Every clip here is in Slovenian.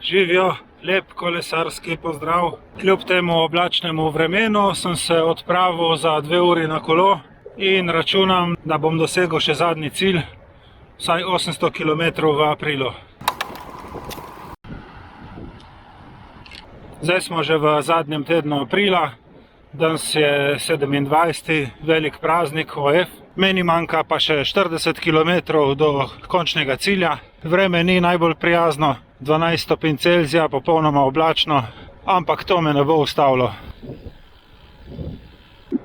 Živijo, lep kolesarski pozdrav. Kljub temu oblačnemu vremenu sem se odpravil za 2 uri na kolo in računam, da bom dosegel še zadnji cilj, vsaj 800 km v aprilu. Zdaj smo že v zadnjem tednu aprila, danes je 27. velik praznik OF. Meni manjka pa še 40 km do končnega cilja. Vreme ni najbolj prijazno, 12 stopinj Celzija, popolnoma oblačno, ampak to me ne bo ustavilo.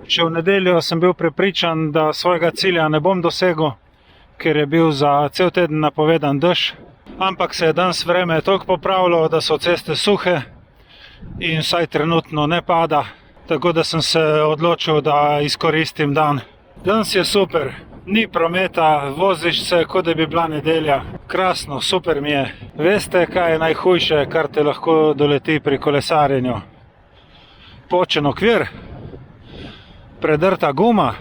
Še v nedeljo sem bil prepričan, da svojega cilja ne bom dosegel, ker je bil za cel teden napovedan dež, ampak se je danes vreme toliko popravilo, da so ceste suhe in vsaj trenutno ne pada, tako da sem se odločil, da izkoristim dan. Danes je super, ni prometa, voziš se, kot da bi bila nedelja. Krasno, super mi je. Veste, kaj je najhujše, kar te lahko doleti pri kolesarjenju? Počen okvir, predrta guma,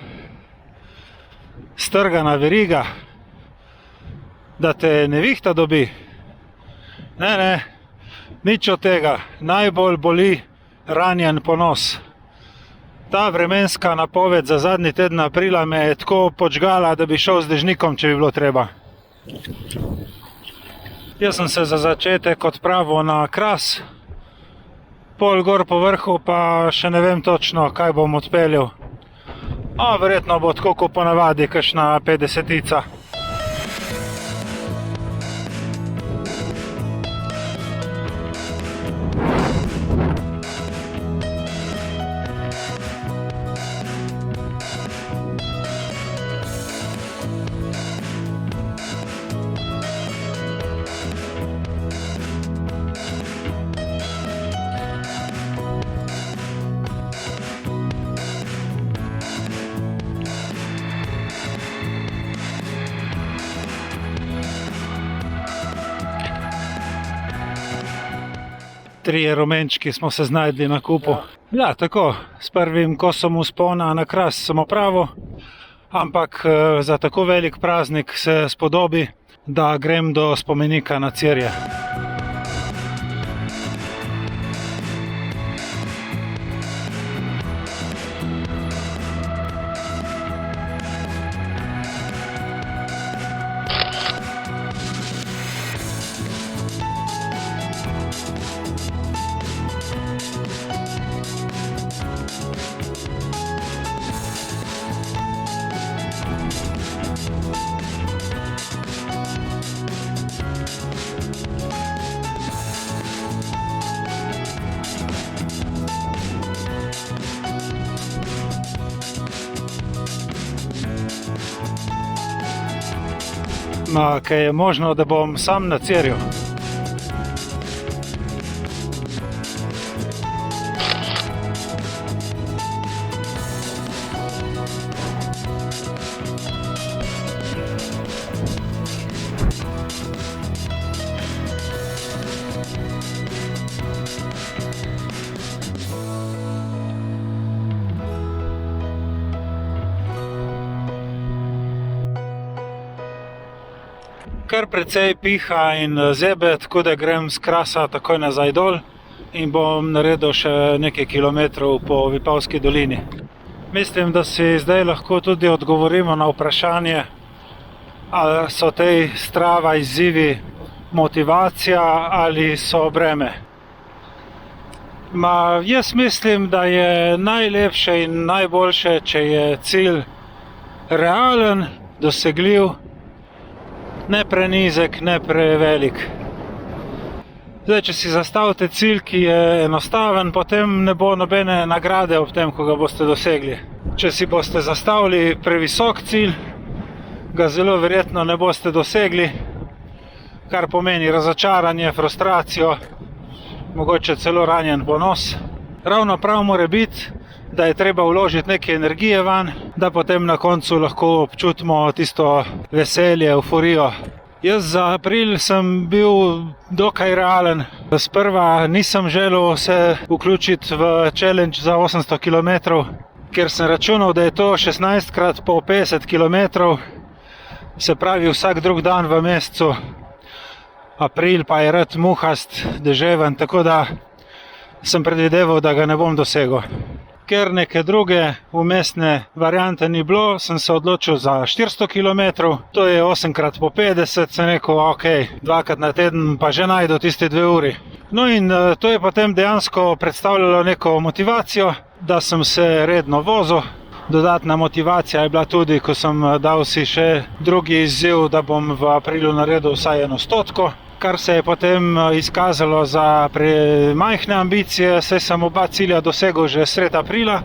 strgana veriga, da te nevihta dobi. Ne, nič od tega. Najbolj boli ranjen ponos. Ta vremenska napoved za zadnji teden aprila me je tako podžgala, da bi šel z dežnikom, če bi bilo treba. Jaz sem se za začetek odpravil na Kras, pol gor po vrhu, pa še ne vem točno, kaj bom odpeljal. Verjetno bo tako kot ponavadi, kakšna 50-tica. Trije rumenčki smo se znajdli na kupu. Ja, tako, s prvim kosom vzpona na Kras sem opravil, ampak za tako velik praznik se spodobi, da grem do spomenika na Cirje. Kaj je možno, da bom sam na Cirju. Kar precej piha in zebe, tako da grem s Krasa takoj nazaj dol in bom naredil še nekaj kilometrov po Vipavski dolini. Mislim, da si zdaj lahko tudi odgovorimo na vprašanje, ali so tej Strava izzivi motivacija ali so breme. Jaz mislim, da je najlepše in najboljše, če je cilj realen, dosegljiv, ne prenizek, ne prevelik. Zdaj, če si zastavite cilj, ki je enostaven, potem ne bo nobene nagrade ob tem, ko ga boste dosegli. Če si boste zastavili previsok cilj, ga zelo verjetno ne boste dosegli, kar pomeni razočaranje, frustracijo, mogoče celo ranjen ponos. Ravno prav mora biti, da je treba vložiti nekaj energije van, da potem na koncu lahko občutimo tisto veselje, euforijo. Jaz za april sem bil dokaj realen. Sprva nisem želel se vključiti v challenge za 800 km, ker sem računal, da je to 16 krat po 50 km, se pravi vsak drug dan v mesecu. April pa je rad muhast, deževen, tako da sem predvideval, da ga ne bom dosegel. Ker neke druge umestne variante ni bilo, sem se odločil za 400 km, to je 8x po 50, sem rekel, ok, 2krat na teden pa že najdu tiste 2 uri. No in to je potem dejansko predstavljalo neko motivacijo, da sem se redno vozil. Dodatna motivacija je bila tudi, ko sem dal si še drugi izziv, da bom v aprilu naredil vsaj 100, kar se je potem izkazalo za premajhne ambicije, saj sem oba cilja dosegel že sred aprila,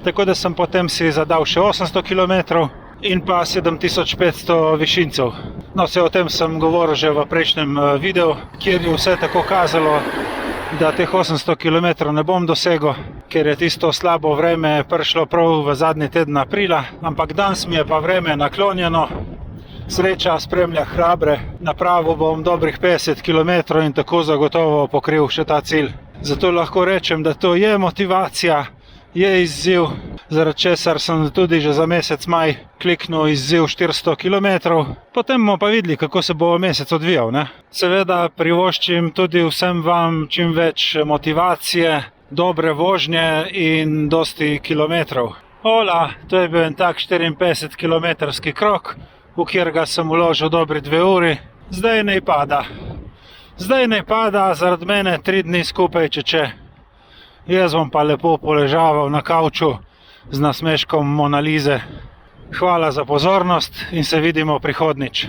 tako da sem potem si zadal še 800 km in pa 7500 višincev. No, vse o tem sem govoril že v prejšnjem videu, kjer je vse tako kazalo, da teh 800 km ne bom dosegel, ker je tisto slabo vreme prišlo prav v zadnji teden aprila, ampak danes mi je pa vreme naklonjeno. Sreča spremlja hrabre, napravil bom dobrih 50 km in tako zagotovo pokril še ta cilj. Zato lahko rečem, da to je motivacija, je izziv, zaradi česar sem tudi že za mesec maj kliknil izziv 400 km. Potem bomo pa videli, kako se bo mesec odvijal, ne? Seveda privoščim tudi vsem vam čim več motivacije, dobre vožnje in dosti kilometrov. Hola, to je bil en tak 54 km krog, v katerega sem vložil dobri 2 uri. Zdaj naj pada. Zdaj naj pada, zaradi mene 3 dni skupaj, če. Jaz bom pa lepo poležaval na kavču z nasmeškom Mona Lise. Hvala za pozornost in se vidimo prihodnjič.